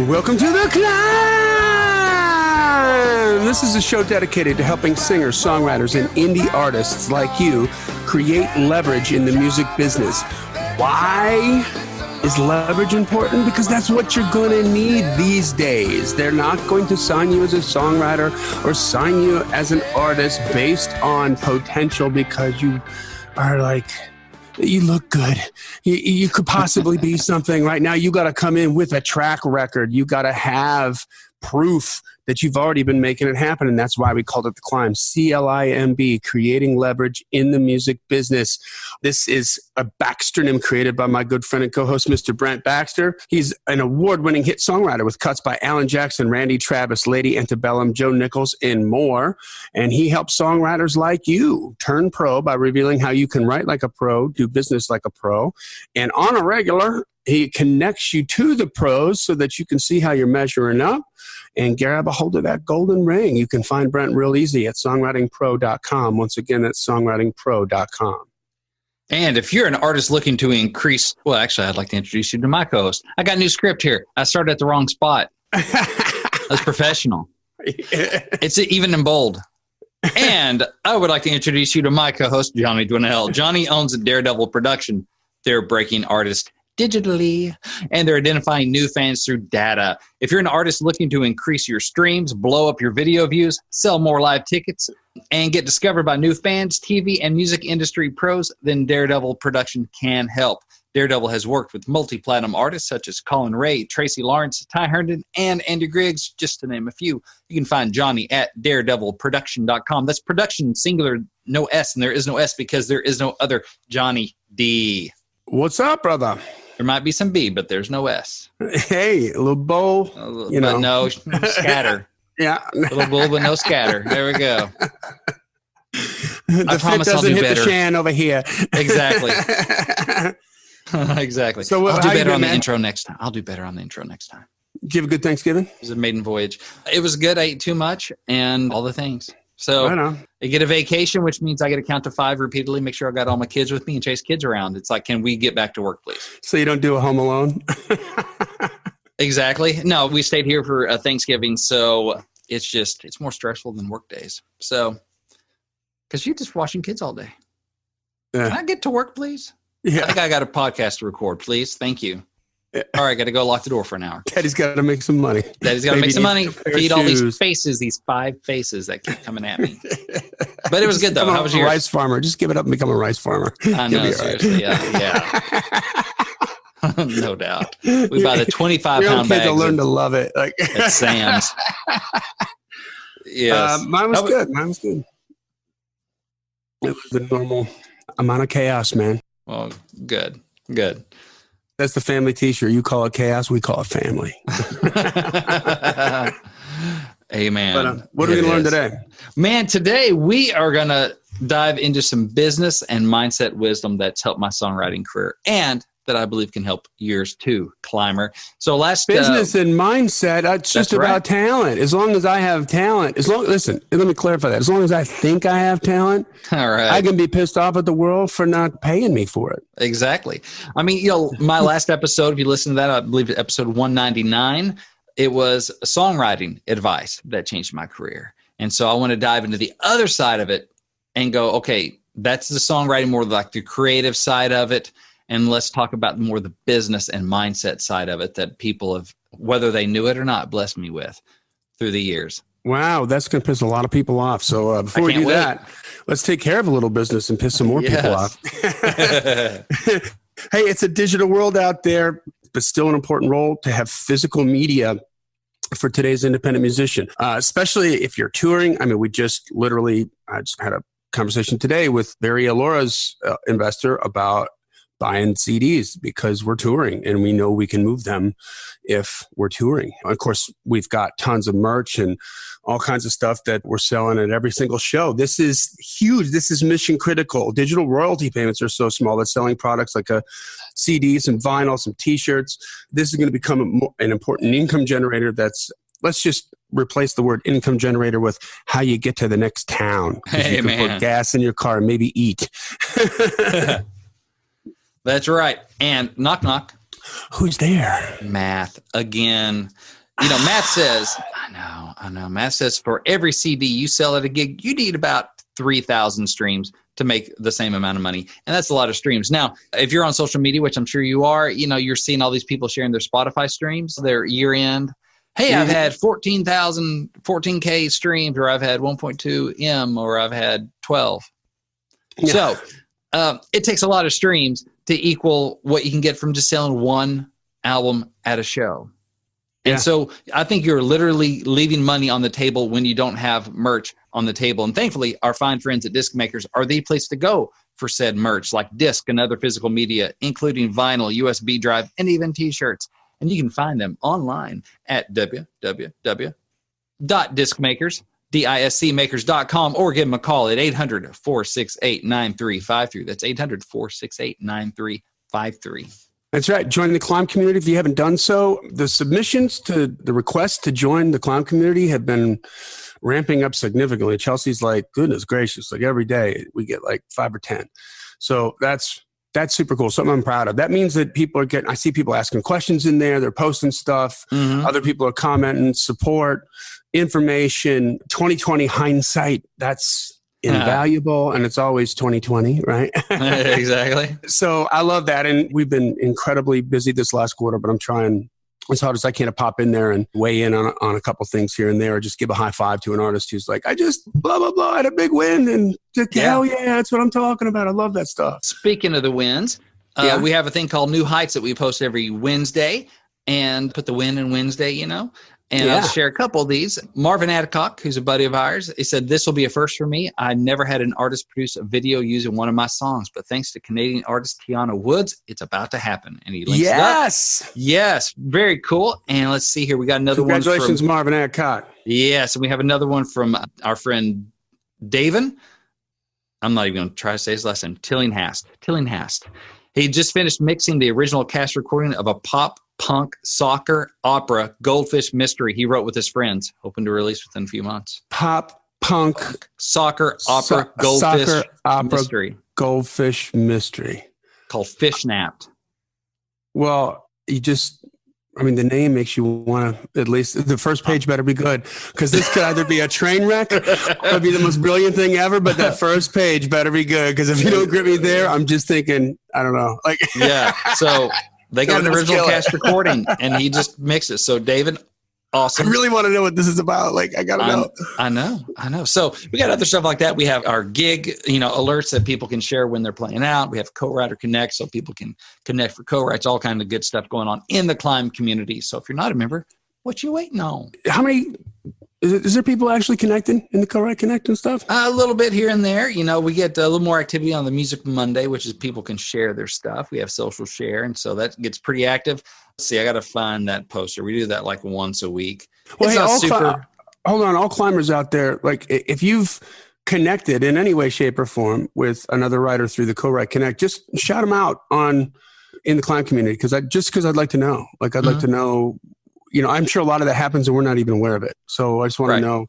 Welcome to the C.L.I.M.B. This is a show dedicated to helping singers, songwriters, and indie artists like you create leverage in the music business. Why is leverage important? Because that's what you're going to need these days. They're not going to sign you as a songwriter or sign you as an artist based on potential because you are like, you look good. You could possibly be something. Right now, you got to come in with a track record. You got to have proof that you've already been making it happen. And that's why we called it the C.L.I.M.B, C.L.I.M.B, creating leverage in the music business. This is a Baxternym created by my good friend and co-host, Mr. Brent Baxter. He's an award-winning hit songwriter with cuts by Alan Jackson, Randy Travis, Lady Antebellum, Joe Nichols, and more. And he helps songwriters like you turn pro by revealing how you can write like a pro, do business like a pro. And on a regular, he connects you to the pros so that you can see how you're measuring up and grab a hold of that golden ring. You can find Brent real easy at songwritingpro.com. Once again, that's songwritingpro.com. And if you're an artist looking to increase, well, actually, I'd like to introduce you to my co-host. I got a new script here. I started at the wrong spot. That's professional. It's even in bold. And I would like to introduce you to my co-host, Johnny Dwinell. Johnny owns Daredevil Production. They're breaking artists digitally, and they're identifying new fans through data. If you're an artist looking to increase your streams, blow up your video views, sell more live tickets, and get discovered by new fans, TV, and music industry pros, then Daredevil Production can help. Daredevil has worked with multi-platinum artists such as Colin Ray, Tracy Lawrence, Ty Herndon, and Andy Griggs, just to name a few. You can find Johnny at daredevilproduction.com. That's production singular, no S, and there is no S because there is no other Johnny D. What's up, brother? There might be some B, but there's no S. Hey, a little bowl, but no scatter. Yeah. A little bull, but no scatter. There we go. The fit doesn't hit the shan over here. Exactly. Exactly. So I'll do better on the intro next time. I'll do better on the intro next time. Did you have a good Thanksgiving? It was a maiden voyage. It was good. I ate too much and all the things. So I get a vacation, which means I get to count to 5 repeatedly, make sure I got all my kids with me and chase kids around. It's like, can we get back to work, please? So you don't do a Home Alone? Exactly. No, we stayed here for Thanksgiving. So it's more stressful than work days. So, because you're just watching kids all day. Yeah. Can I get to work, please? Yeah. I think I got a podcast to record, please. Thank you. Yeah. All right, got to go lock the door for an hour. Daddy's got to make some money. Daddy's got to make some money. Feed all these faces, these 5 faces that keep coming at me. But it was good, though. How was yours? Rice farmer. Just give it up and become a rice farmer. I know, seriously. Right. Yeah. No doubt. We buy the 25-pound bags. Kids will learn to love it. Like at Sam's. Yes. Mine was good. It was the normal amount of chaos, man. Well, good. That's the family t-shirt. You call it chaos. We call it family. Amen. But, what are we going to learn today? Man, today we are going to dive into some business and mindset wisdom that's helped my songwriting career and that I believe can help yours too, Climber. So business and mindset, it's just about talent. As long as I have talent, listen, let me clarify that. As long as I think I have talent, all right, I can be pissed off at the world for not paying me for it. Exactly. I mean, my last episode, if you listen to that, I believe episode 199, it was songwriting advice that changed my career. And so I want to dive into the other side of it and go, okay, that's the songwriting, more like the creative side of it. And let's talk about more the business and mindset side of it that people have, whether they knew it or not, blessed me with through the years. Wow, that's going to piss a lot of people off. So before we do that, let's take care of a little business and piss some more people off. Hey, it's a digital world out there, but still an important role to have physical media for today's independent musician, especially if you're touring. I mean, I just had a conversation today with Barry Alora's investor about buying CDs because we're touring and we know we can move them if we're touring. Of course, we've got tons of merch and all kinds of stuff that we're selling at every single show. This is huge. This is mission critical. Digital royalty payments are so small that selling products like a CD, some vinyl, some t-shirts, this is going to become an important income generator. Let's just replace the word income generator with how you get to the next town. Hey, you can put gas in your car and maybe eat. That's right. And knock, knock. Who's there? Math again. Math says, I know. Math says for every CD you sell at a gig, you need about 3,000 streams to make the same amount of money. And that's a lot of streams. Now, if you're on social media, which I'm sure you are, you're seeing all these people sharing their Spotify streams, their year end. Hey, I've had 14K streams, or I've had 1.2 M, or I've had 12. Yeah. So it takes a lot of streams to equal what you can get from just selling one album at a show. And so I think you're literally leaving money on the table when you don't have merch on the table. And thankfully, our fine friends at Disc Makers are the place to go for said merch, like disc and other physical media, including vinyl, USB drive, and even T-shirts. And you can find them online at www.discmakers.com or give them a call at 800-468-9353. That's 800-468-9353. That's right. Join the C.L.I.M.B community if you haven't done so. The submissions to the requests to join the C.L.I.M community have been ramping up significantly. Chelsea's like, goodness gracious, like every day we get like 5 or 10. So that's super cool. Something I'm proud of. That means that people are I see people asking questions in there. They're posting stuff. Mm-hmm. Other people are commenting, support, information, 2020 hindsight. That's invaluable, and it's always 2020, right? Exactly. So I love that, and we've been incredibly busy this last quarter, but I'm trying as hard as I can to pop in there and weigh in on a couple things here and there, or just give a high five to an artist who's like, I just blah, blah, blah, had a big win, and hell yeah, that's what I'm talking about. I love that stuff. Speaking of the wins, we have a thing called New Heights that we post every Wednesday, and put the win in Wednesday, And I'll share a couple of these. Marvin Adcock, who's a buddy of ours, he said, this will be a first for me. I never had an artist produce a video using one of my songs, but thanks to Canadian artist Tiana Woods, it's about to happen. And he links it up. Yes, very cool. And let's see here. We got another one. Congratulations, Marvin Adcock. Yes, and we have another one from our friend Davin. I'm not even going to try to say his last name. Tillinghast. He just finished mixing the original cast recording of a pop punk soccer opera, Goldfish Mystery, he wrote with his friends, hoping to release within a few months. Pop punk soccer opera, Goldfish Mystery. Goldfish Mystery. Called Fishnapped. Well, the name makes you want to, at least the first page better be good, because this could either be a train wreck or be the most brilliant thing ever, but that first page better be good, because if you don't grip me there, I'm just thinking, I don't know. So they got an original cast recording, and he just mixed it. So, David, awesome. I really want to know what this is about. I got to know. I know. So we got other stuff like that. We have our gig, alerts that people can share when they're playing out. We have Co-Writer Connect, so people can connect for co-writes, all kind of good stuff going on in the C.L.I.M community. So if you're not a member, what you waiting on? How many... Is there people actually connecting in the Co-Write Connect and stuff? A little bit here and there. We get a little more activity on the Music Monday, which is people can share their stuff. We have social share, and so that gets pretty active. Let's see, I got to find that poster. We do that like once a week. Well, hold on, all climbers out there, if you've connected in any way, shape, or form with another writer through the Co-Write Connect, just shout them out in the C.L.I.M community, because I'd like to know. I'd like to know. I'm sure a lot of that happens and we're not even aware of it. So I just want to know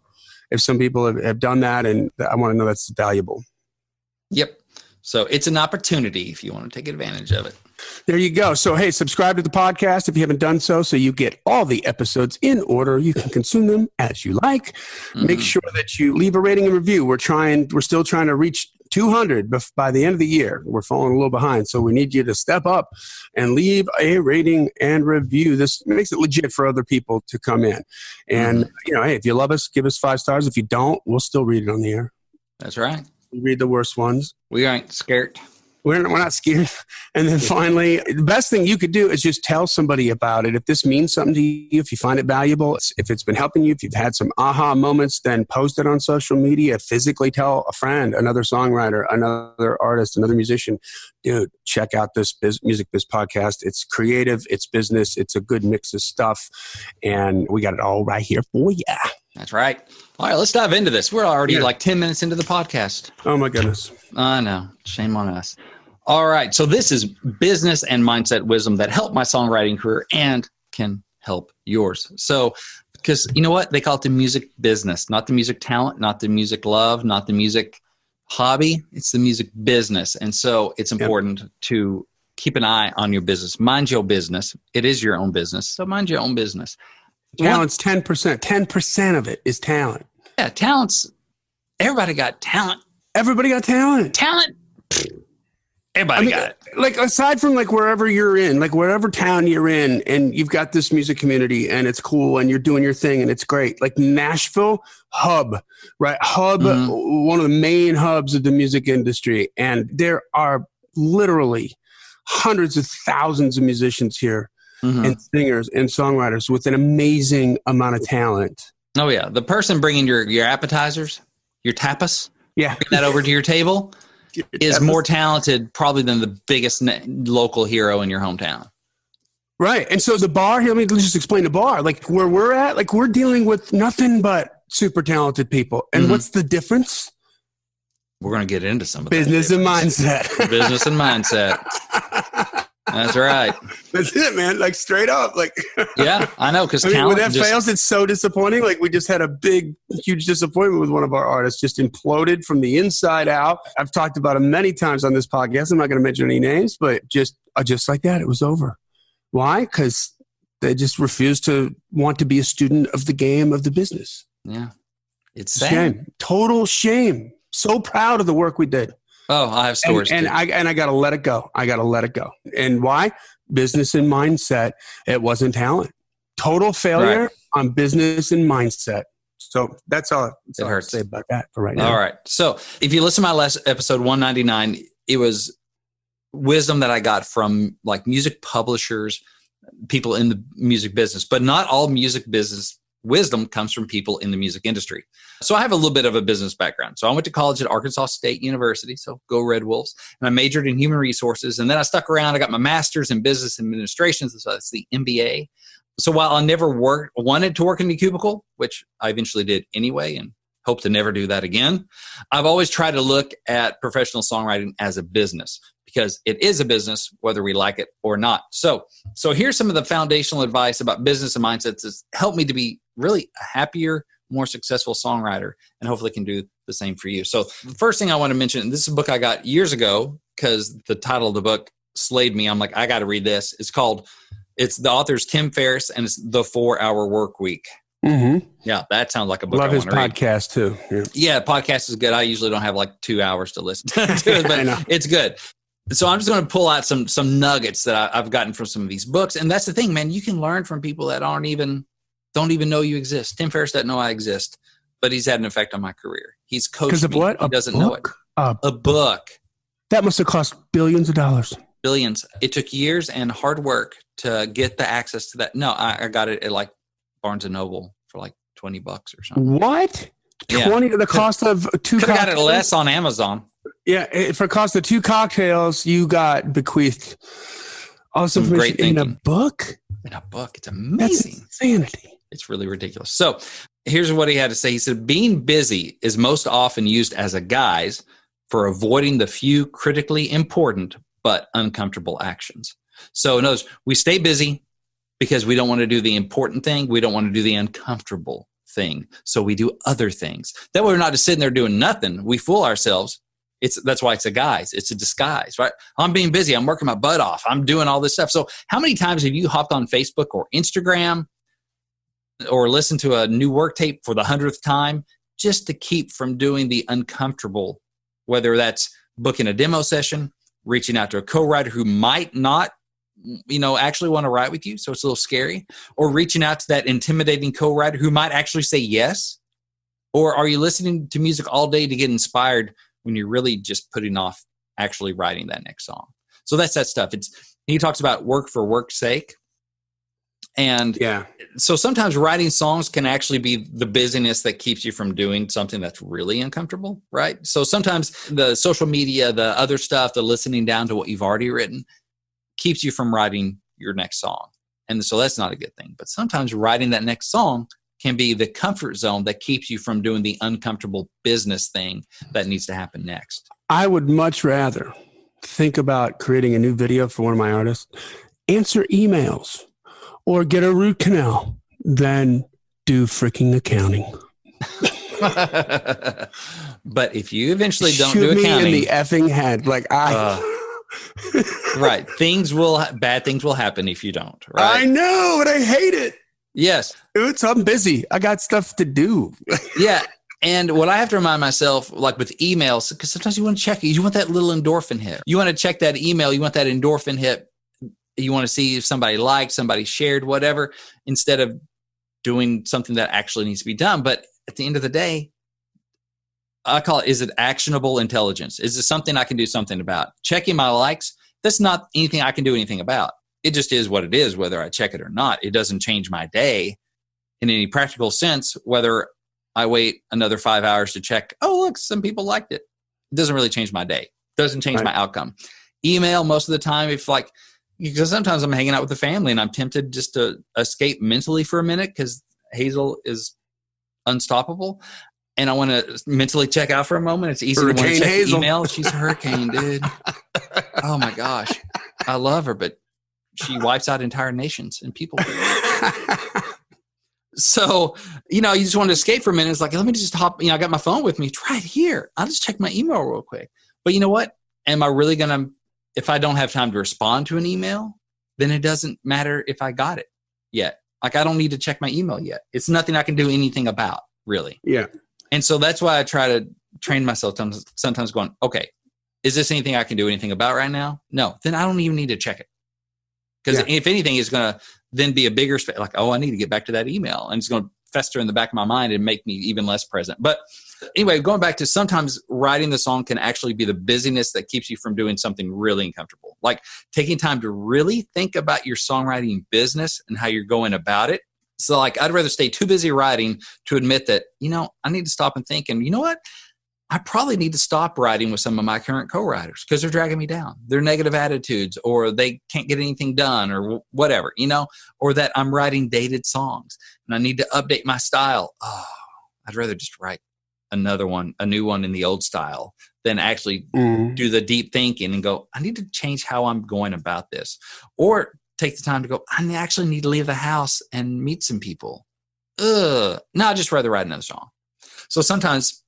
if some people have done that, and I want to know that's valuable. Yep. So it's an opportunity if you want to take advantage of it. There you go. So, hey, subscribe to the podcast if you haven't done so you get all the episodes in order. You can consume them as you like. Mm-hmm. Make sure that you leave a rating and review. We're still trying to reach 200 by the end of the year. We're falling a little behind, so we need you to step up and leave a rating and review. This makes it legit for other people to come in. And, hey, if you love us, give us 5 stars. If you don't, we'll still read it on the air. That's right. We read the worst ones. We ain't scared. We're not scared. And then finally, the best thing you could do is just tell somebody about it. If this means something to you, if you find it valuable, if it's been helping you, if you've had some aha moments, then post it on social media. Physically tell a friend, another songwriter, another artist, another musician, dude, check out this Music Biz podcast. It's creative, it's business, it's a good mix of stuff. And we got it all right here for you. That's right. All right, let's dive into this. We're already like 10 minutes into the podcast. Oh, my goodness. I know. Shame on us. All right. So this is business and mindset wisdom that helped my songwriting career and can help yours. So, because you know what? They call it the music business, not the music talent, not the music love, not the music hobby. It's the music business. And so it's important to keep an eye on your business. Mind your business. It is your own business. So mind your own business. Talent's 10%. 10% of it is talent. Yeah, talent's, everybody got talent. Everybody got talent. Talent. Everybody got it. Like, aside from like wherever you're in, like wherever town you're in, and you've got this music community and it's cool and you're doing your thing and it's great. Like Nashville, hub, right? Hub, one of the main hubs of the music industry. And there are literally hundreds of thousands of musicians here and singers and songwriters with an amazing amount of talent. Oh, yeah. The person bringing your appetizers, your tapas, bring that over to your table is more talented probably than the biggest local hero in your hometown. Right. And so the bar, let me just explain the bar. Like where we're at, like we're dealing with nothing but super talented people. And what's the difference? We're going to get into some of business and mindset. Business and mindset. That's right. That's it, man. Like straight up. Like, yeah, I know. Because when that fails, it's so disappointing. Like we just had a big, huge disappointment with one of our artists, just imploded from the inside out. I've talked about it many times on this podcast. I'm not going to mention any names, but just like that, it was over. Why? Because they just refused to want to be a student of the game of the business. Yeah, it's sad. Shame. Total shame. So proud of the work we did. Oh, I have stories. And I got to let it go. And why? Business and mindset. It wasn't talent. Total failure on business and mindset. So that's all it hurts to say about that for right now. All right. So if you listen to my last episode 199, it was wisdom that I got from like music publishers, people in the music business, but not all music business wisdom comes from people in the music industry. So I have a little bit of a business background. So I went to college at Arkansas State University, so go Red Wolves, and I majored in human resources. And then I stuck around. I got my master's in business administration, so that's the MBA. So while I never wanted to work in the cubicle, which I eventually did anyway, and hope to never do that again, I've always tried to look at professional songwriting as a business because it is a business, whether we like it or not. So here's some of the foundational advice about business and mindsets that's helped me to be really a happier, more successful songwriter, and hopefully can do the same for you. So the first thing I want to mention, and this is a book I got years ago because the title of the book slayed me. I'm like, I got to read this. It's the author's Tim Ferriss, and it's The 4-Hour Work Week. Mm-hmm. Yeah, that sounds like a book. Love his podcast too. Yeah, podcast is good. I usually don't have like 2 hours to listen to it, but it's good. So I'm just going to pull out some nuggets that I've gotten from some of these books. And that's the thing, man. You can learn from people that don't even know you exist. Tim Ferriss doesn't know I exist, but he's had an effect on my career. He's coached me. Because of what? He doesn't know it. A book. That must have cost billions of dollars. Billions. It took years and hard work to get the access to that. No, I got it at like Barnes & Noble for like $20 or something. What? 20 to the cost of 2 cocktails? Could have got it less on Amazon. Yeah, for cost of 2 cocktails, you got bequeathed all this information in a book? In a book. It's amazing. That's insanity. It's really ridiculous. So here's what he had to say. He said, being busy is most often used as a guise for avoiding the few critically important but uncomfortable actions. So in other words, we stay busy because we don't want to do the important thing. We don't want to do the uncomfortable thing. So we do other things. That way we're not just sitting there doing nothing. We fool ourselves. That's why it's a guise. It's a disguise, right? I'm being busy. I'm working my butt off. I'm doing all this stuff. So how many times have you hopped on Facebook or Instagram or listened to a new work tape for the 100th time just to keep from doing the uncomfortable, whether that's booking a demo session, reaching out to a co-writer who might not, actually want to write with you, so it's a little scary, or reaching out to that intimidating co-writer who might actually say yes? Or are you listening to music all day to get inspired when you're really just putting off actually writing that next song? So that's that stuff. He talks about work for work's sake. And so sometimes writing songs can actually be the busyness that keeps you from doing something that's really uncomfortable, right? So sometimes the social media, the other stuff, the listening down to what you've already written keeps you from writing your next song. And so that's not a good thing. But sometimes writing that next song can be the comfort zone that keeps you from doing the uncomfortable business thing that needs to happen next. I would much rather think about creating a new video for one of my artists, answer emails, or get a root canal than do freaking accounting. But if you eventually don't Shoot do me accounting, in the effing head. Like Right. Bad things will happen if you don't. I Right. know, but I hate it. Yes. I'm busy. I got stuff to do. Yeah. And what I have to remind myself, like with emails, because sometimes you want to check it. You want that little endorphin hit. You want to check that email. You want that endorphin hit. You want to see if somebody liked, somebody shared, whatever, instead of doing something that actually needs to be done. But at the end of the day, I call it, is it actionable intelligence? Is it something I can do something about? Checking my likes, that's not anything I can do anything about. It just is what it is, whether I check it or not. It doesn't change my day in any practical sense, whether I wait another 5 hours to check, oh, look, some people liked it. It doesn't really change my day. It doesn't change my outcome. Email, most of the time, because sometimes I'm hanging out with the family and I'm tempted just to escape mentally for a minute because Hazel is unstoppable. And I want to mentally check out for a moment. It's easy to want to check the email. She's a hurricane, dude. Oh my gosh. I love her, but she wipes out entire nations and people. So, you just want to escape for a minute. It's like, let me just hop, I got my phone with me. It's right here. I'll just check my email real quick. But you know what? Am I really going to, if I don't have time to respond to an email, then it doesn't matter if I got it yet. Like, I don't need to check my email yet. It's nothing I can do anything about, really. Yeah. And so that's why I try to train myself sometimes going, okay, is this anything I can do anything about right now? No. Then I don't even need to check it. Because if anything, it's going to then be a bigger space. Like, oh, I need to get back to that email. And it's going to fester in the back of my mind and make me even less present. But anyway, going back to sometimes writing the song can actually be the busyness that keeps you from doing something really uncomfortable. Like taking time to really think about your songwriting business and how you're going about it. So like, I'd rather stay too busy writing to admit that, I need to stop and think. And you know what? I probably need to stop writing with some of my current co-writers because they're dragging me down. They're negative attitudes, or they can't get anything done, or whatever, or that I'm writing dated songs and I need to update my style. Oh, I'd rather just write a new one in the old style than actually do the deep thinking and go, I need to change how I'm going about this. Or take the time to go, I actually need to leave the house and meet some people. No, I'd just rather write another song. So sometimes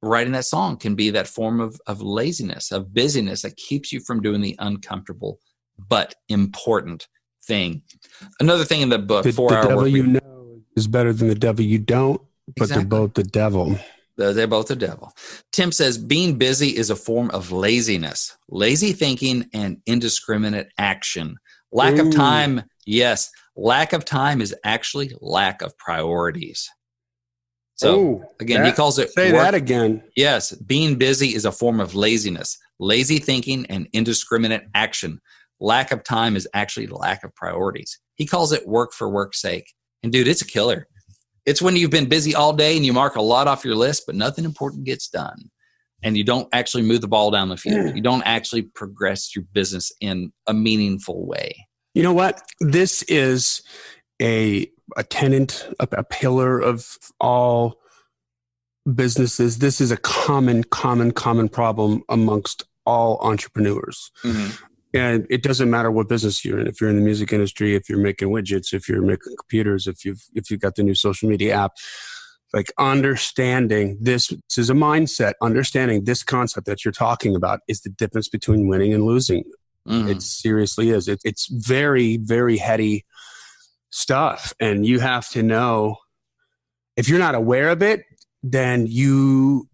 writing that song can be that form of laziness, of busyness that keeps you from doing the uncomfortable but important thing. Another thing in the book, the devil you know is better than the devil you don't, but they're both the devil. They're both the devil. Tim says, being busy is a form of laziness, lazy thinking, and indiscriminate action. Lack of time, yes. Lack of time is actually lack of priorities. So again, he calls it— Say that again. Yes. Being busy is a form of laziness, lazy thinking, and indiscriminate action. Lack of time is actually lack of priorities. He calls it work for work's sake. And dude, it's a killer. It's when you've been busy all day and you mark a lot off your list, but nothing important gets done. And you don't actually move the ball down the field. You don't actually progress your business in a meaningful way. You know what? This is a tenet, a pillar of all businesses. This is a common problem amongst all entrepreneurs. Mm-hmm. And it doesn't matter what business you're in. If you're in the music industry, if you're making widgets, if you're making computers, if you've got the new social media app, like understanding this is a mindset. Understanding this concept that you're talking about is the difference between winning and losing. Mm-hmm. It seriously is. It's very, very heady stuff. And you have to know, if you're not aware of it, then you,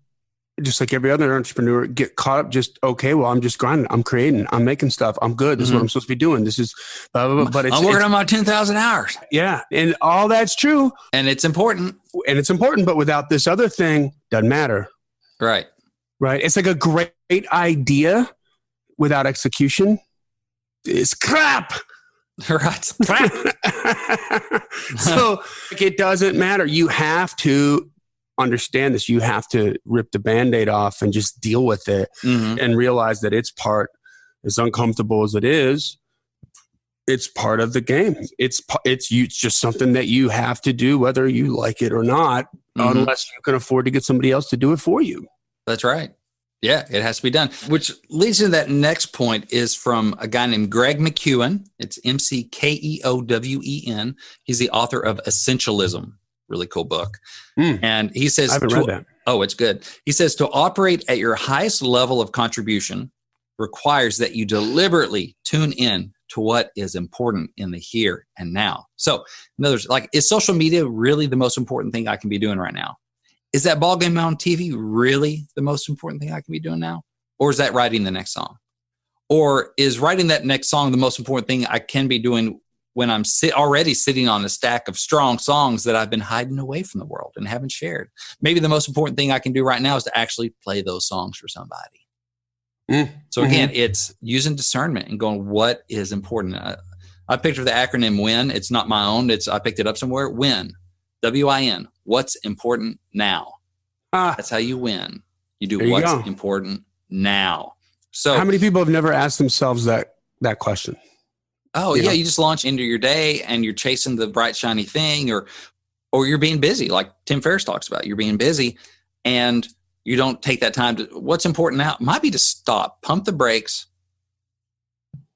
just like every other entrepreneur, get caught up just, okay, well, I'm just grinding. I'm creating. I'm making stuff. I'm good. This is what I'm supposed to be doing. This is, blah, blah, blah. But I'm working on my 10,000 hours. Yeah. And all that's true. And it's important. But without this other thing, doesn't matter. Right. Right. It's like a great idea without execution is crap. Right. So it doesn't matter. You have to understand this. You have to rip the Band-Aid off and just deal with it and realize that it's part, as uncomfortable as it is, it's part of the game. It's just something that you have to do, whether you like it or not, unless you can afford to get somebody else to do it for you. That's right. Yeah, it has to be done. Which leads to that next point is from a guy named Greg McKeown. It's McKeown. He's the author of Essentialism. Really cool book. And he says— I haven't read that. Oh, it's good. He says, to operate at your highest level of contribution requires that you deliberately tune in to what is important in the here and now. So, in other words, like, is social media really the most important thing I can be doing right now? Is that ball game on TV really the most important thing I can be doing now? Or is that writing the next song? Or is writing that next song the most important thing I can be doing when I'm already sitting on a stack of strong songs that I've been hiding away from the world and haven't shared? Maybe the most important thing I can do right now is to actually play those songs for somebody. So again, it's using discernment and going, what is important? I picked up the acronym WIN. It's not my own. I picked it up somewhere. WIN, W-I-N. What's important now? That's how you win. You do what's important now. So how many people have never asked themselves that question? Oh, you just launch into your day and you're chasing the bright, shiny thing, or you're being busy, like Tim Ferriss talks about. You're being busy and you don't take that time to, what's important now might be to stop, pump the brakes,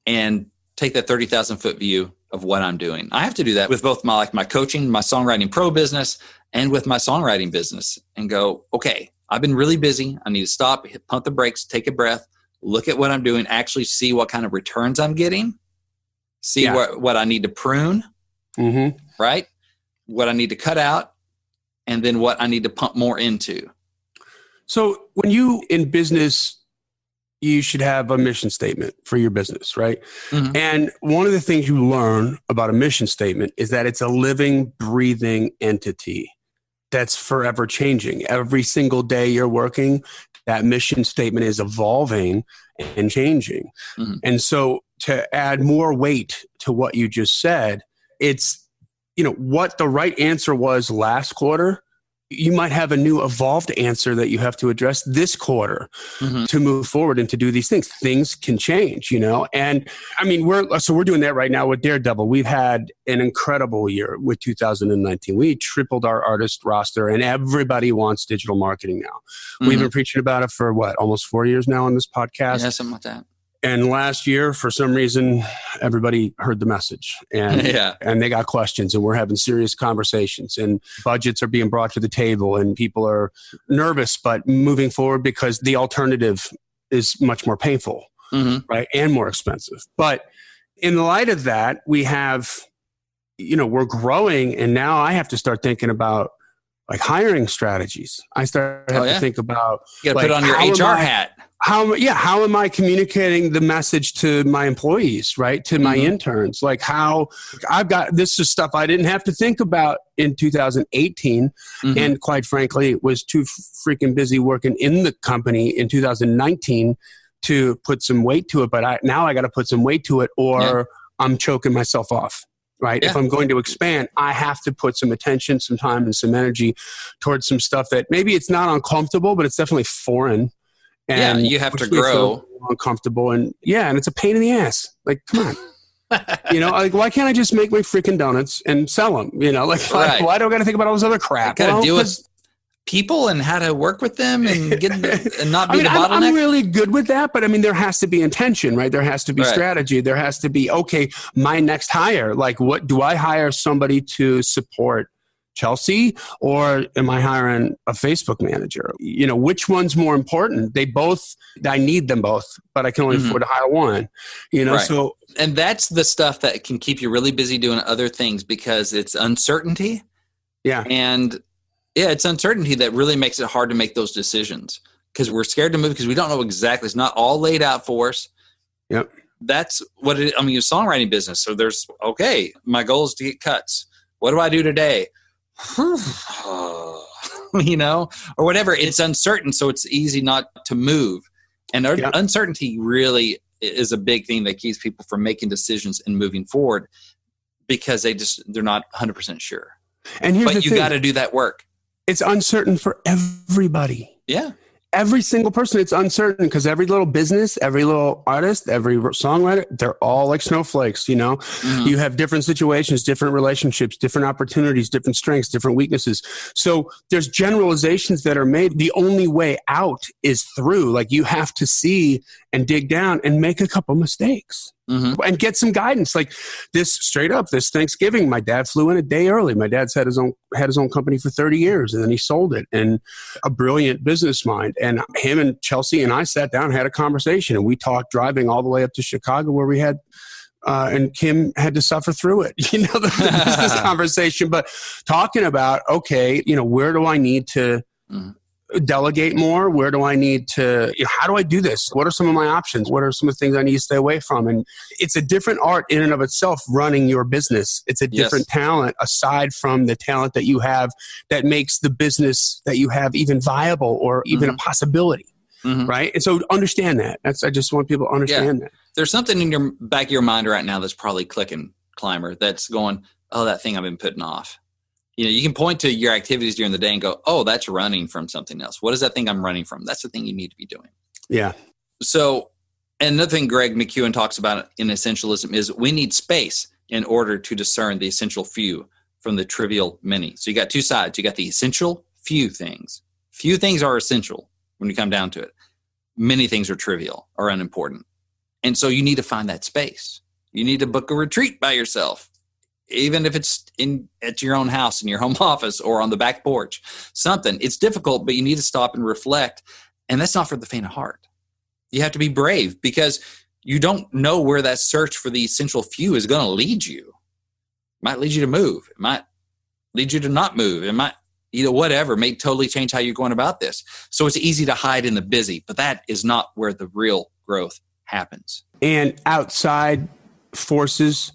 and take that 30,000 foot view of what I'm doing. I have to do that with both my coaching, my songwriting pro business, and with my songwriting business, and go, okay, I've been really busy. I need to stop, pump the brakes, take a breath, look at what I'm doing, actually see what kind of returns I'm getting, see what I need to prune, right? What I need to cut out, and then what I need to pump more into. So when you in business, you should have a mission statement for your business, right? And one of the things you learn about a mission statement is that it's a living, breathing entity that's forever changing. Every single day you're working, that mission statement is evolving and changing. And so to add more weight to what you just said, it's, what the right answer was last quarter, you might have a new evolved answer that you have to address this quarter to move forward and to do these things. Things can change, and I mean, we're doing that right now with Daredevil. We've had an incredible year with 2019. We tripled our artist roster and everybody wants digital marketing now. We've been preaching about it for almost 4 years now on this podcast. Yeah, something like that. And last year, for some reason, everybody heard the message and and they got questions, and we're having serious conversations, and budgets are being brought to the table, and people are nervous but moving forward because the alternative is much more painful, right, and more expensive. But in the light of that, we have, we're growing, and now I have to start thinking about like hiring strategies. I have to think about, you got to put on your HR hat. How am I communicating the message to my employees, right? To my interns, like how I've got, this is stuff I didn't have to think about in 2018. And quite frankly, was too freaking busy working in the company in 2019 to put some weight to it. But now I got to put some weight to it, or I'm choking myself off. Right. If I'm going to expand, I have to put some attention, some time, and some energy towards some stuff that maybe it's not uncomfortable, but it's definitely foreign. And you have to grow. Uncomfortable, and it's a pain in the ass. Like, come on. Like, why can't I just make my freaking donuts and sell them? Why do I got to think about all this other crap? Got to deal with people and how to work with them and get and not be the bottleneck. I'm really good with that, but I mean, there has to be intention, right? There has to be strategy. There has to be, okay, my next hire, like, what do I hire somebody to support Chelsea, or am I hiring a Facebook manager? Which one's more important? I need them both, but I can only afford to hire one, so. And that's the stuff that can keep you really busy doing other things, because it's uncertainty. Yeah. And it's uncertainty that really makes it hard to make those decisions, because we're scared to move because we don't know exactly. It's not all laid out for us. Yep. That's what your songwriting business. So there's, okay, my goal is to get cuts. What do I do today? Or whatever. It's uncertain, so it's easy not to move. And uncertainty really is a big thing that keeps people from making decisions and moving forward, because they're not 100% sure. And but you got to do that work. It's uncertain for everybody. Yeah. Every single person, it's uncertain, because every little business, every little artist, every songwriter, they're all like snowflakes, You have different situations, different relationships, different opportunities, different strengths, different weaknesses. So there's generalizations that are made. The only way out is through. Like, you have to see and dig down and make a couple mistakes. and get some guidance. Like this, straight up, this Thanksgiving, my dad flew in a day early. My dad's had his own company for 30 years, and then he sold it. And a brilliant business mind. And him and Chelsea and I sat down and had a conversation, and we talked driving all the way up to Chicago, where we had and Kim had to suffer through it, the business conversation, but talking about, okay, where do I need to delegate more? Where do I need to, how do I do this? What are some of my options? What are some of the things I need to stay away from? And it's a different art in and of itself, running your business. It's a different talent aside from the talent that you have that makes the business that you have even viable or even a possibility. Right. And so understand that. I just want people to understand that. There's something in your back of your mind right now that's probably clicking, Climber, that's going, oh, that thing I've been putting off. You can point to your activities during the day and go, oh, that's running from something else. What is that thing I'm running from? That's the thing you need to be doing. Yeah. So another thing Greg McKeown talks about in Essentialism is we need space in order to discern the essential few from the trivial many. So you got two sides. You got the essential few things. Few things are essential when you come down to it. Many things are trivial or unimportant. And so you need to find that space. You need to book a retreat by yourself, even if it's at your own house, in your home office, or on the back porch. Something. It's difficult, but you need to stop and reflect. And that's not for the faint of heart. You have to be brave because you don't know where that search for the essential few is going to lead you. It might lead you to move. It might lead you to not move. It might, whatever, may totally change how you're going about this. So it's easy to hide in the busy, but that is not where the real growth happens. And outside forces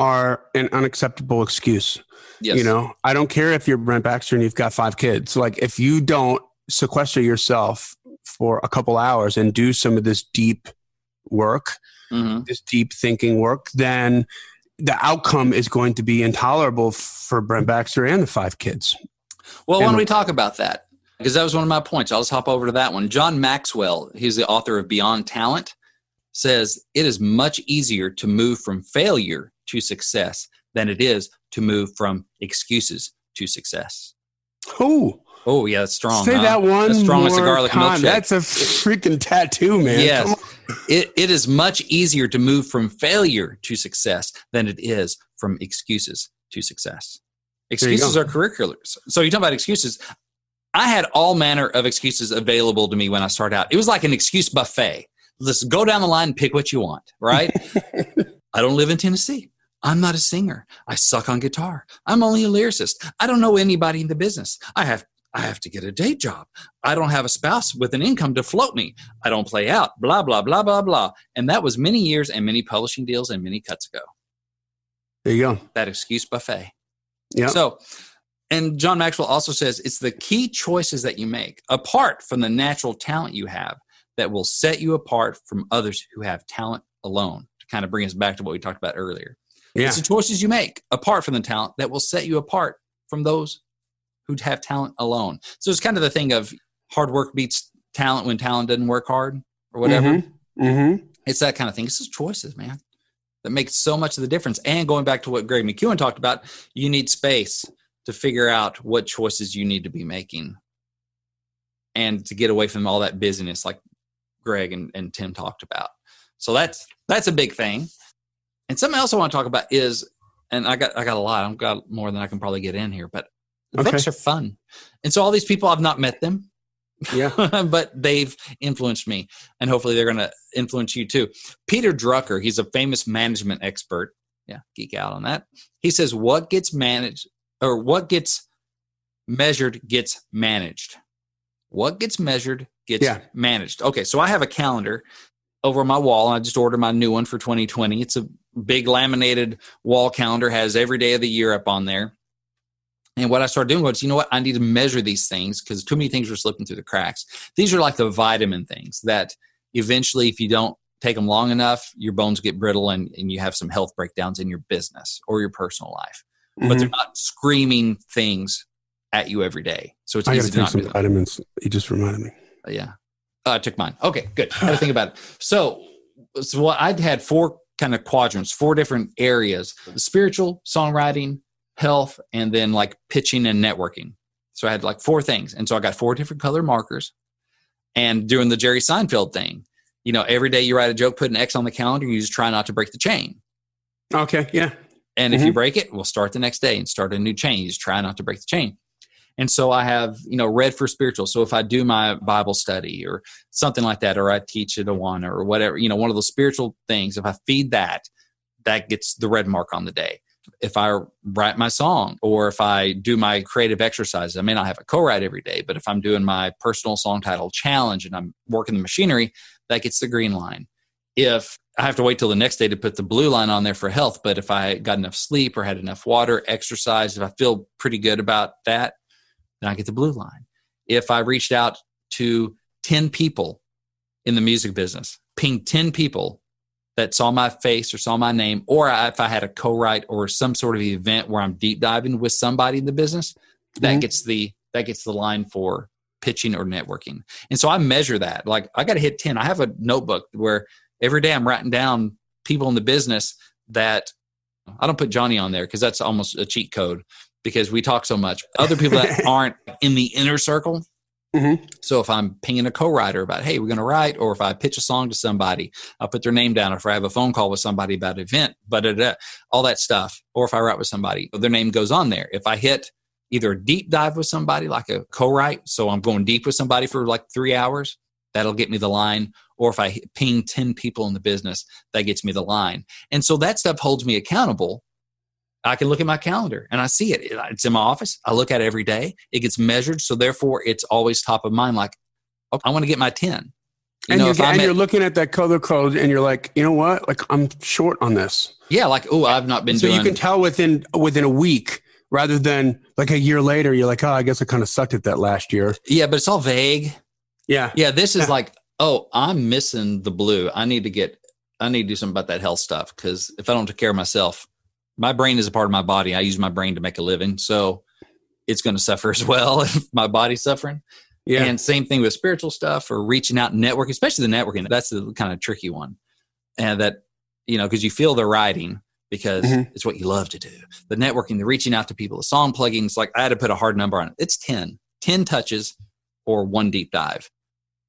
are an unacceptable excuse. Yes. I don't care if you're Brent Baxter and you've got 5 kids. Like, if you don't sequester yourself for a couple hours and do some of this deep work, this deep thinking work, then the outcome is going to be intolerable for Brent Baxter and the 5 kids. Well, why don't we talk about that? Because that was one of my points. I'll just hop over to that one. John Maxwell, he's the author of Beyond Talent, says it is much easier to move from failure to success than it is to move from excuses to success. Oh, yeah, that's strong. Say that one as strong more as a garlic time. milkshake. That's a freaking tattoo, man. Yes. It is much easier to move from failure to success than it is from excuses to success. Excuses are curriculars. So you talk about excuses. I had all manner of excuses available to me when I started out. It was like an excuse buffet. Let's go down the line and pick what you want, right? I don't live in Tennessee. I'm not a singer. I suck on guitar. I'm only a lyricist. I don't know anybody in the business. I have to get a day job. I don't have a spouse with an income to float me. I don't play out, blah, blah, blah, blah, blah. And that was many years and many publishing deals and many cuts ago. There you go. That excuse buffet. Yeah. So, and John Maxwell also says it's the key choices that you make apart from the natural talent you have that will set you apart from others who have talent alone. To kind of bring us back to what we talked about earlier. Yeah. It's the choices you make apart from the talent that will set you apart from those who have talent alone. So it's kind of the thing of hard work beats talent when talent doesn't work hard or whatever. It's that kind of thing. It's just choices, man, that makes so much of the difference. And going back to what Greg McKeown talked about, you need space to figure out what choices you need to be making and to get away from all that busyness like Greg and Tim talked about. So that's a big thing. And something else I want to talk about is, and I got a lot. I've got more than I can probably get in here, but books are fun. And so all these people, I've not met them. Yeah. But they've influenced me, and hopefully they're going to influence you too. Peter Drucker, he's a famous management expert. Yeah, geek out on that. He says, what gets managed or what gets measured gets managed. What gets measured gets managed. Okay, so I have a calendar over my wall, and I just ordered my new one for 2020. It's a big laminated wall calendar, has every day of the year up on there. And what I started doing was, you know what? I need to measure these things because too many things are slipping through the cracks. These are like the vitamin things that eventually, if you don't take them long enough, your bones get brittle and you have some health breakdowns in your business or your personal life. But they're not screaming things at you every day. So it's easy to not do them. Vitamins. You just reminded me. Yeah. I took mine. Okay, good. I got to think about it. So I'd had 4 kind of quadrants, 4 different areas: spiritual, songwriting, health, and then like pitching and networking. So I had like 4 things. And so I got 4 different color markers. And doing the Jerry Seinfeld thing, every day you write a joke, put an X on the calendar, you just try not to break the chain. Okay. Yeah. And if you break it, we'll start the next day and start a new chain. You just try not to break the chain. And so I have, read for spiritual. So if I do my Bible study or something like that, or I teach at Awana or whatever, one of those spiritual things, if I feed that gets the red mark on the day. If I write my song or if I do my creative exercises, I may not have a co-write every day, but if I'm doing my personal song title challenge and I'm working the machinery, that gets the green line. If I have to wait till the next day to put the blue line on there for health, but if I got enough sleep or had enough water, exercise, if I feel pretty good about that, then I get the blue line. If I reached out to 10 people in the music business, pinged 10 people that saw my face or saw my name, or if I had a co-write or some sort of event where I'm deep diving with somebody in the business, that gets the line for pitching or networking. And so I measure that. Like I got to hit 10. I have a notebook where every day I'm writing down people in the business that I don't put Johnny on there because that's almost a cheat code because we talk so much. Other people that aren't in the inner circle. So if I'm pinging a co-writer about, hey, we're going to write, or if I pitch a song to somebody, I'll put their name down. Or if I have a phone call with somebody about an event, all that stuff. Or if I write with somebody, their name goes on there. If I hit either a deep dive with somebody like a co-write, so I'm going deep with somebody for like 3 hours, that'll get me the line. Or if I ping 10 people in the business, that gets me the line. And so that stuff holds me accountable. I can look at my calendar and I see it. It's in my office. I look at it every day. It gets measured. So therefore it's always top of mind. Like, okay, I want to get my 10. You're looking at that color code and you're like, you know what? Like I'm short on this. Yeah. Like, I've not been doing. So you can tell within a week rather than like a year later, you're like, oh, I guess I kind of sucked at that last year. Yeah. But it's all vague. Yeah. Yeah. This is like, oh, I'm missing the blue. I need to do something about that health stuff. Cause if I don't take care of myself, my brain is a part of my body. I use my brain to make a living. So it's going to suffer as well if my body's suffering. Yeah. And same thing with spiritual stuff or reaching out and networking, especially the networking. That's the kind of tricky one. And that, because you feel the writing because it's what you love to do. The networking, the reaching out to people, the song pluggings, like I had to put a hard number on it. It's 10 touches or one deep dive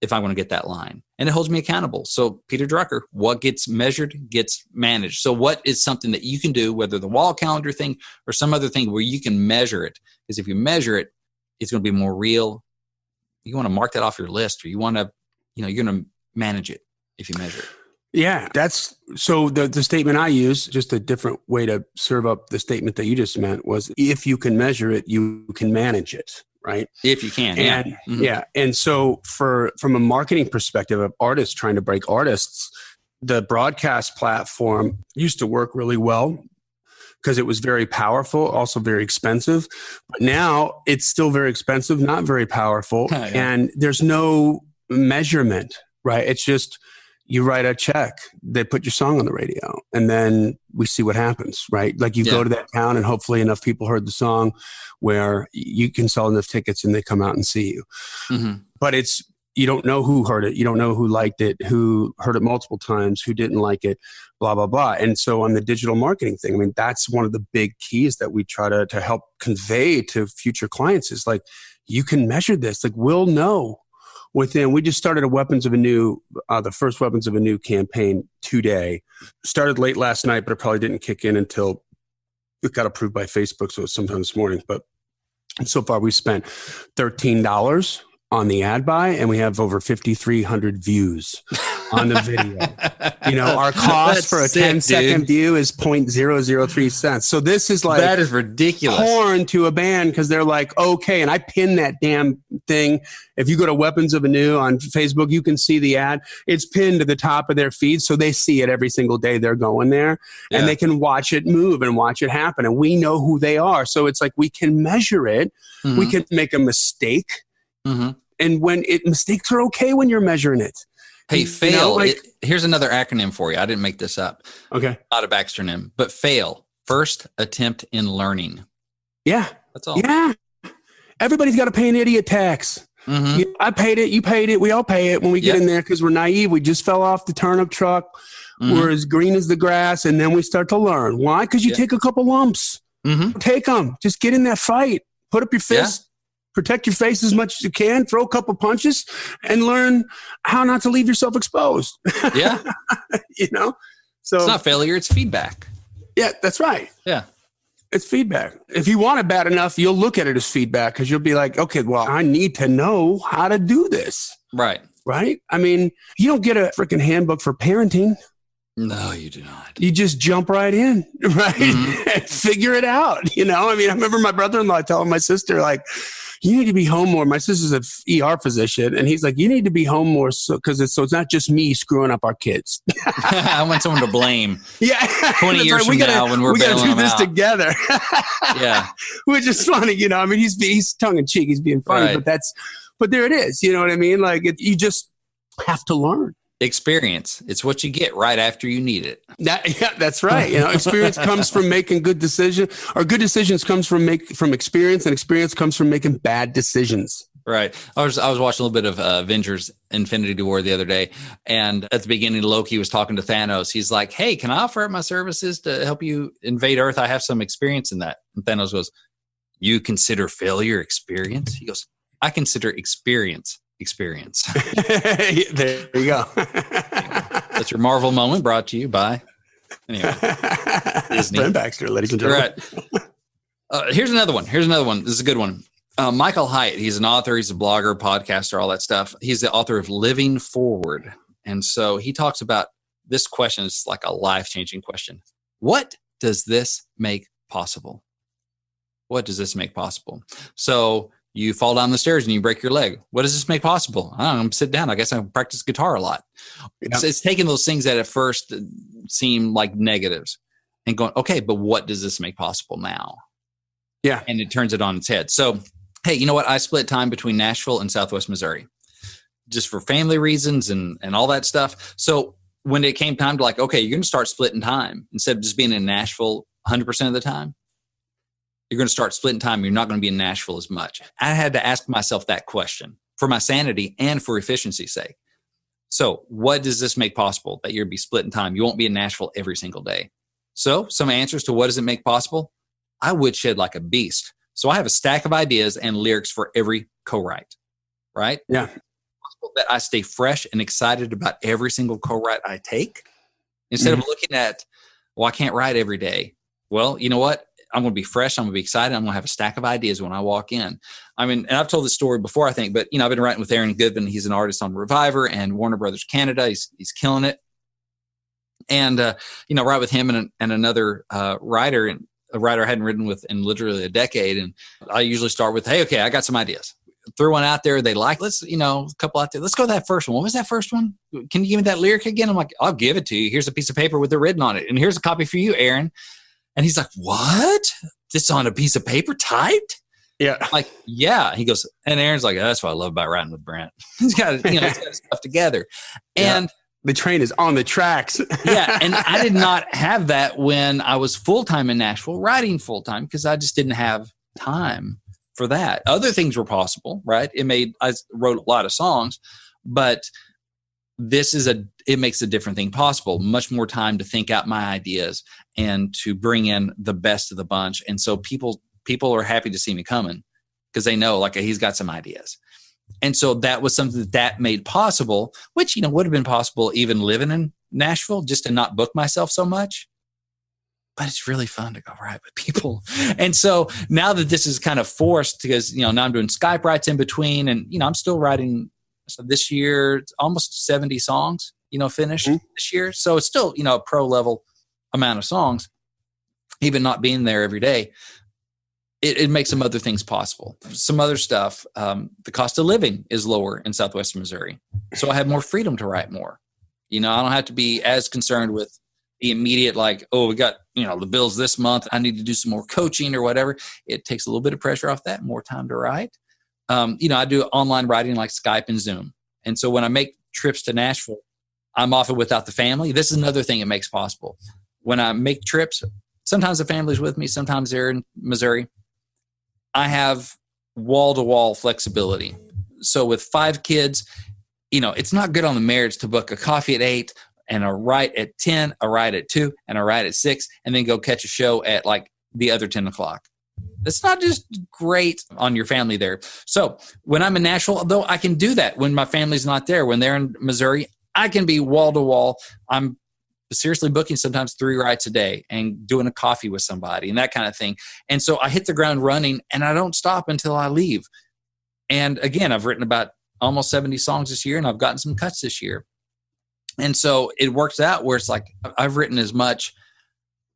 if I want to get that line. And it holds me accountable. So Peter Drucker, what gets measured gets managed. So what is something that you can do, whether the wall calendar thing or some other thing where you can measure it? Because if you measure it, it's going to be more real. You want to mark that off your list, or you want to, you're going to manage it if you measure it. Yeah, that's so the statement I use, just a different way to serve up the statement that you just meant was if you can measure it, you can manage it. Right. If you can. And yeah. And so from a marketing perspective of artists trying to break artists, the broadcast platform used to work really well because it was very powerful, also very expensive. But now it's still very expensive, not very powerful. And there's no measurement, right? It's just you write a check, they put your song on the radio, and then we see what happens, right? Like you go to that town and hopefully enough people heard the song where you can sell enough tickets and they come out and see you. But you don't know who heard it. You don't know who liked it, who heard it multiple times, who didn't like it, blah, blah, blah. And so on the digital marketing thing, I mean, that's one of the big keys that we try to help convey to future clients is like, you can measure this. Like we'll know. We just started the first Weapons of a New campaign today. Started late last night, but it probably didn't kick in until it got approved by Facebook. So it was sometime this morning. But so far we spent $13 on the ad buy and we have over 5,300 views on the video. Our cost That's for a sick, 10-second view is 0.003 cents. So this is like that is ridiculous. Porn to a band because they're like, okay, and I pin that damn thing. If you go to Weapons of a New on Facebook, you can see the ad. It's pinned to the top of their feed, so they see it every single day they're going there, and they can watch it move and watch it happen, and we know who they are. So it's like we can measure it. We can make a mistake, and mistakes are okay when you're measuring it. Hey, fail. Here's another acronym for you. I didn't make this up. Okay. Not a Baxternym, but fail. First attempt in learning. Yeah. That's all. Yeah. Everybody's got to pay an idiot tax. I paid it. You paid it. We all pay it when we get in there because we're naive. We just fell off the turnip truck. We're as green as the grass. And then we start to learn. Why? Because you take a couple lumps. Take them. Just get in that fight. Put up your fist. Protect your face as much as you can, throw a couple punches, and learn how not to leave yourself exposed. Yeah. So it's not failure, it's feedback. Yeah, that's right. Yeah. It's feedback. If you want it bad enough, you'll look at it as feedback because you'll be like, okay, well, I need to know how to do this. Right. Right? I mean, you don't get a freaking handbook for parenting. No, you do not. You just jump right in, right? Mm-hmm. And figure it out. I mean, I remember my brother-in-law telling my sister, like, you need to be home more. My sister's an ER physician, and he's like, you need to be home more because it's not just me screwing up our kids. I want someone to blame. Yeah. 20 years from now when we're bailing them out. We got to do this together. Yeah. Which is funny, I mean, he's tongue-in-cheek. He's being funny, right. But there it is. You know what I mean? Like, you just have to learn. Experience. It's what you get right after you need it. That's right. Experience comes from making good decisions, or good decisions comes from experience, and experience comes from making bad decisions. Right. I was watching a little bit of Avengers Infinity War the other day, and at the beginning, Loki was talking to Thanos. He's like, hey, can I offer up my services to help you invade Earth? I have some experience in that. And Thanos goes, you consider failure experience? He goes, I consider experience. There you go. That's your Marvel moment, brought to you by Disney. Brent Baxter, ladies and gentlemen. Right. Here's another one. This is a good one. Michael Hyatt, he's an author, he's a blogger, podcaster, all that stuff. He's the author of Living Forward. And so he talks about this question. It's like a life-changing question. What does this make possible? What does this make possible? So you fall down the stairs and you break your leg. What does this make possible? I don't know, I'm sit down. I guess I practice guitar a lot. Yeah. It's taking those things that at first seem like negatives and going, okay, but what does this make possible now? Yeah. And it turns it on its head. So, hey, you know what? I split time between Nashville and Southwest Missouri just for family reasons and all that stuff. So when it came time to like, okay, you're going to start splitting time instead of just being in Nashville 100% of the time. You're going to start splitting time. You're not going to be in Nashville as much. I had to ask myself that question for my sanity and for efficiency's sake. So what does this make possible that you're going to be splitting time? You won't be in Nashville every single day. So some answers to what does it make possible? I woodshed like a beast. So I have a stack of ideas and lyrics for every co-write, right? Yeah. That I stay fresh and excited about every single co-write I take instead of looking at, well, I can't write every day. Well, you know what? I'm going to be fresh. I'm going to be excited. I'm going to have a stack of ideas when I walk in. I mean, and I've told this story before, I think, but I've been writing with Aaron Goodman. He's an artist on Reviver and Warner Brothers Canada. He's killing it. And, write with him and another writer, and a writer I hadn't written with in literally a decade. And I usually start with, hey, okay, I got some ideas. Throw one out there they like. Let's, a couple out there. Let's go with that first one. What was that first one? Can you give me that lyric again? I'm like, I'll give it to you. Here's a piece of paper with it written on it. And here's a copy for you, Aaron. And he's like, what? This on a piece of paper typed? Yeah. I'm like, yeah. He goes, and Aaron's like, that's what I love about writing with Brent. He's got, he's got his stuff together. And the train is on the tracks. Yeah. And I did not have that when I was full-time in Nashville, writing full-time, because I just didn't have time for that. Other things were possible, right? I wrote a lot of songs, but it makes a different thing possible. Much more time to think out my ideas and to bring in the best of the bunch. And so people are happy to see me coming because they know like he's got some ideas. And so that was something that made possible, which, would have been possible even living in Nashville, just to not book myself so much. But it's really fun to go write with people. And so now that this is kind of forced, because, now I'm doing Skype writes in between, and, I'm still writing. So this year, it's almost 70 songs, finished this year. So it's still, a pro level amount of songs, even not being there every day. It makes some other things possible. Some other stuff, the cost of living is lower in Southwest Missouri. So I have more freedom to write more. I don't have to be as concerned with the immediate, like, oh, we got, the bills this month. I need to do some more coaching or whatever. It takes a little bit of pressure off that, more time to write. I do online writing like Skype and Zoom. And so when I make trips to Nashville, I'm often without the family. This is another thing it makes possible. When I make trips, sometimes the family's with me, sometimes they're in Missouri. I have wall-to-wall flexibility. So with 5 kids, it's not good on the marriage to book a coffee at 8 and a write at 10, a write at 2, and a write at 6, and then go catch a show at like the other 10 o'clock. It's not just great on your family there. So when I'm in Nashville, though, I can do that when my family's not there. When they're in Missouri, I can be wall to wall. I'm seriously booking sometimes 3 rides a day and doing a coffee with somebody and that kind of thing. And so I hit the ground running and I don't stop until I leave. And again, I've written about almost 70 songs this year and I've gotten some cuts this year. And so it works out where it's like I've written as much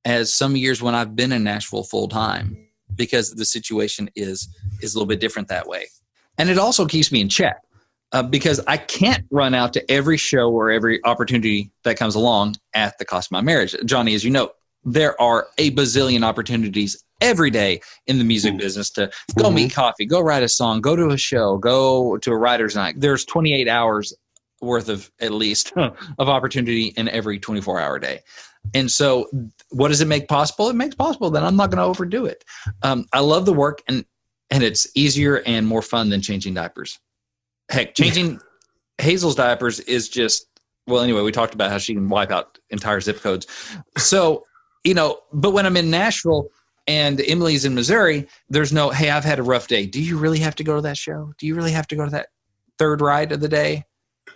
as some years when I've been in Nashville full time because the situation is a little bit different that way. And it also keeps me in check. Because I can't run out to every show or every opportunity that comes along at the cost of my marriage. Johnny, as you know, there are a bazillion opportunities every day in the music business to go meet coffee, go write a song, go to a show, go to a writer's night. There's 28 hours worth of, at least, of opportunity in every 24-hour day. And so what does it make possible? It makes possible that I'm not going to overdo it. I love the work, and it's easier and more fun than changing diapers. Heck, changing Hazel's diapers is just, well, anyway, we talked about how she can wipe out entire zip codes. So, but when I'm in Nashville and Emily's in Missouri, there's no, hey, I've had a rough day. Do you really have to go to that show? Do you really have to go to that third ride of the day?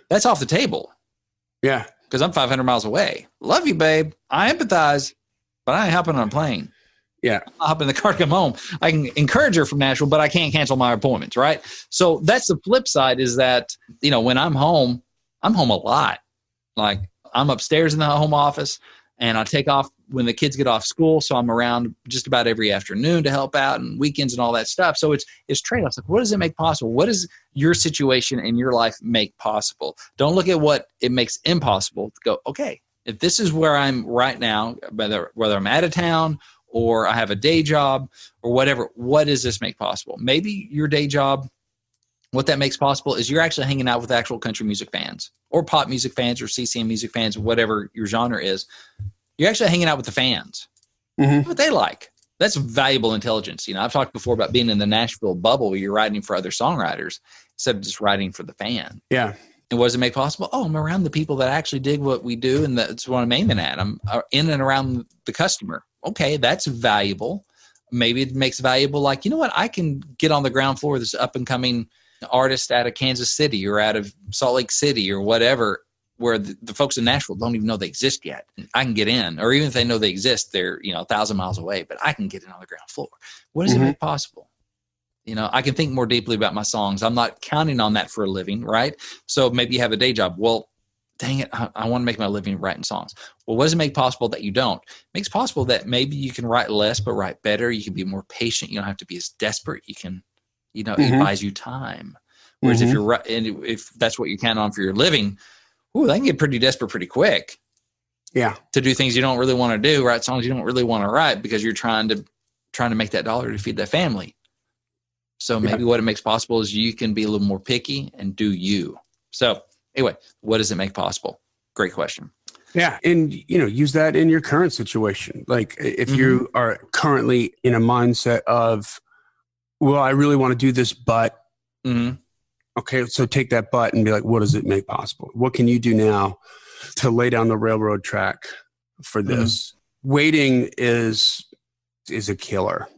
That's off the table. Yeah. Because I'm 500 miles away. Love you, babe. I empathize, but I ain't hopping on a plane. Yeah. I'll hop in the car to come home. I can encourage her from Nashville, but I can't cancel my appointments, right? So that's the flip side is that, when I'm home a lot. Like I'm upstairs in the home office and I take off when the kids get off school. So I'm around just about every afternoon to help out and weekends and all that stuff. So it's trade-offs. Like, what does it make possible? What does your situation in your life make possible? Don't look at what it makes impossible. Go, okay, if this is where I'm right now, whether I'm out of town or I have a day job or whatever, what does this make possible? Maybe your day job, what that makes possible is you're actually hanging out with actual country music fans or pop music fans or CCM music fans, whatever your genre is. You're actually hanging out with the fans. What they like. That's valuable intelligence. I've talked before about being in the Nashville bubble where you're writing for other songwriters instead of just writing for the fan. Yeah. And what does it make possible? Oh, I'm around the people that actually dig what we do, and that's what I'm aiming at. I'm in and around the customer. Okay, that's valuable. Maybe it makes valuable like, you know what? I can get on the ground floor of this up-and-coming artist out of Kansas City or out of Salt Lake City or whatever, where the folks in Nashville don't even know they exist yet. I can get in, or even if they know they exist, they're 1,000 miles away, but I can get in on the ground floor. What does it make possible? I can think more deeply about my songs. I'm not counting on that for a living, right? So maybe you have a day job. Well, dang it, I want to make my living writing songs. Well, what does it make possible that you don't? It makes possible that maybe you can write less but write better. You can be more patient. You don't have to be as desperate. You can, it buys you time. Whereas if that's what you count on for your living, they can get pretty desperate pretty quick. Yeah. To do things you don't really want to do, write songs you don't really want to write because you're trying to make that dollar to feed that family. So maybe what it makes possible is you can be a little more picky and do you. So anyway, what does it make possible? Great question. Yeah. And, use that in your current situation. Like if you are currently in a mindset of, well, I really want to do this, but okay, so take that but and be like, what does it make possible? What can you do now to lay down the railroad track for this? Waiting is a killer.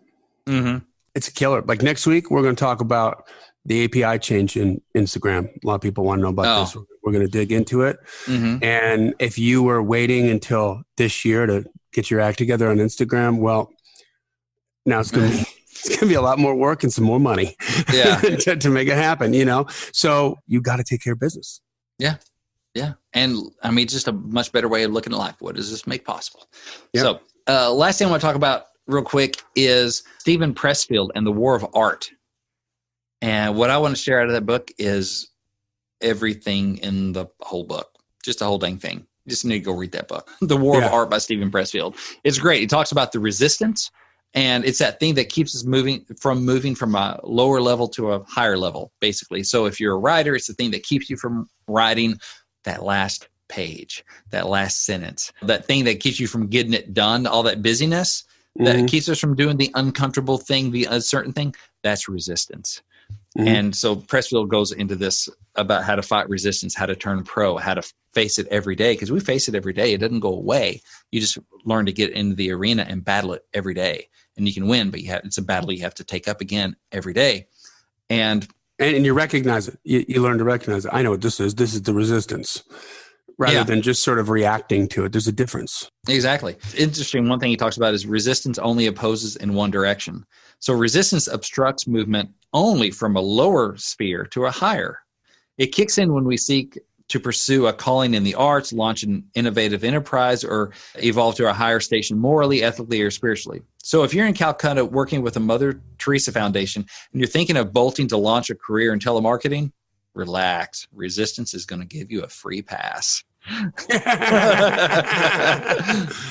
It's a killer. Like next week, we're going to talk about the API change in Instagram. A lot of people want to know about this. We're going to dig into it. And if you were waiting until this year to get your act together on Instagram, well, now it's going to be a lot more work and some more money to make it happen, So you got to take care of business. Yeah. Yeah. And I mean, just a much better way of looking at life. What does this make possible? Yep. So last thing I want to talk about real quick is Stephen Pressfield and the War of Art. And what I want to share out of that book is everything in the whole book, just the whole dang thing. You just need to go read that book, The War of Art by Stephen Pressfield. It's great. He talks about the resistance, and it's that thing that keeps us moving from a lower level to a higher level, basically. So if you're a writer, it's the thing that keeps you from writing that last page, that last sentence, that thing that keeps you from getting it done, all that busyness that keeps us from doing the uncomfortable thing, the uncertain thing. That's resistance. And so Pressfield goes into this about how to fight resistance, how to turn pro, how to face it every day, because we face it every day. It doesn't go away. You just learn to get into the arena and battle it every day. and you can win, but it's a battle you have to take up again every day. And you recognize it. You learn to recognize it. I know what this is. This is the resistance. Rather than just sort of reacting to it. There's a difference. Exactly. Interesting. One thing he talks about is resistance only opposes in one direction. So resistance obstructs movement only from a lower sphere to a higher. It kicks in when we seek to pursue a calling in the arts, launch an innovative enterprise, or evolve to a higher station morally, ethically, or spiritually. So if you're in Calcutta working with the Mother Teresa Foundation and you're thinking of bolting to launch a career in telemarketing, relax. Resistance is going to give you a free pass.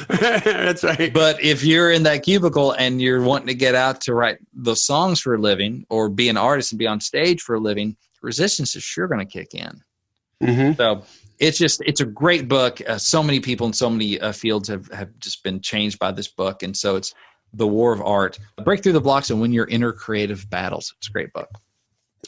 That's right. But if you're in that cubicle and you're wanting to get out to write those songs for a living or be an artist and be on stage for a living, resistance is sure going to kick in. Mm-hmm. So it's a great book. So many people in so many fields have just been changed by this book. And so it's The War of Art. Break through the blocks and win your inner creative battles. It's a great book.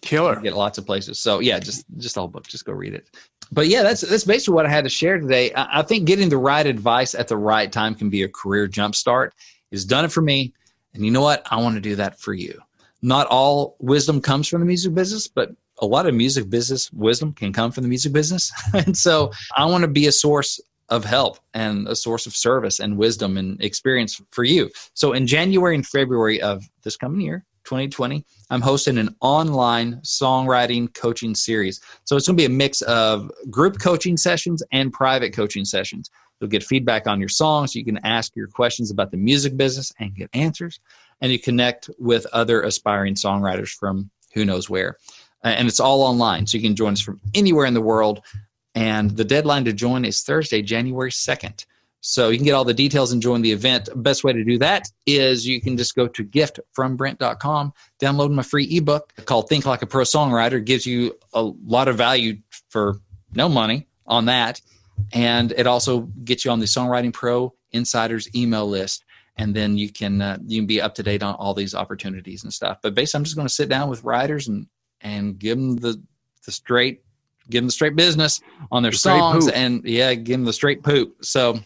Killer. You get lots of places. So yeah, just the whole book. Just go read it. But yeah, that's basically what I had to share today. I think getting the right advice at the right time can be a career jumpstart. It's done it for me. And you know what? I want to do that for you. Not all wisdom comes from the music business, but a lot of music business wisdom can come from the music business. And so I want to be a source of help and a source of service and wisdom and experience for you. So in January and February of this coming year, 2020, I'm hosting an online songwriting coaching series. So it's going to be a mix of group coaching sessions and private coaching sessions. You'll get feedback on your songs. You can ask your questions about the music business and get answers. And you connect with other aspiring songwriters from who knows where. And it's all online. So you can join us from anywhere in the world. And the deadline to join is Thursday, January 2nd. So you can get all the details and join the event. Best way to do that is you can just go to giftfrombrent.com, download my free ebook called Think Like a Pro Songwriter. It gives you a lot of value for no money on that. And it also gets you on the Songwriting Pro Insiders email list. And then you can be up to date on all these opportunities and stuff. But basically, I'm just going to sit down with writers and give them the straight business on their songs and give them the straight poop. So,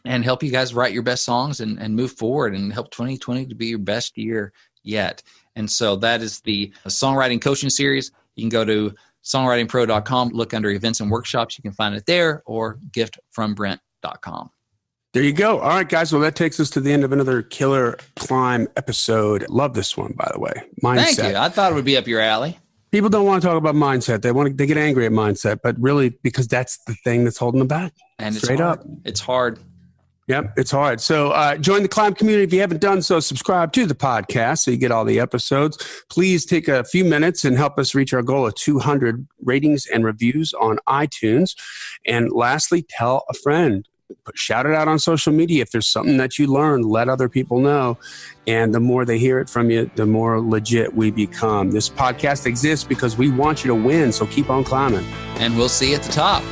and help you guys write your best songs and move forward and help 2020 to be your best year yet. And so that is the songwriting coaching series. You can go to songwritingpro.com, look under events and workshops. You can find it there, or giftfrombrent.com. There you go. All right, guys. Well, that takes us to the end of another Killer Climb episode. Love this one, by the way. Mindset. Thank you. I thought it would be up your alley. People don't want to talk about mindset. They get angry at mindset, but really because that's the thing that's holding them back. And it's straight up. It's hard. Yep, it's hard. So join the Climb community. If you haven't done so, subscribe to the podcast so you get all the episodes. Please take a few minutes and help us reach our goal of 200 ratings and reviews on iTunes. And lastly, tell a friend. Shout it out on social media. If there's something that you learned, let other people know. And the more they hear it from you, the more legit we become. This podcast exists because we want you to win. So keep on climbing. And we'll see you at the top.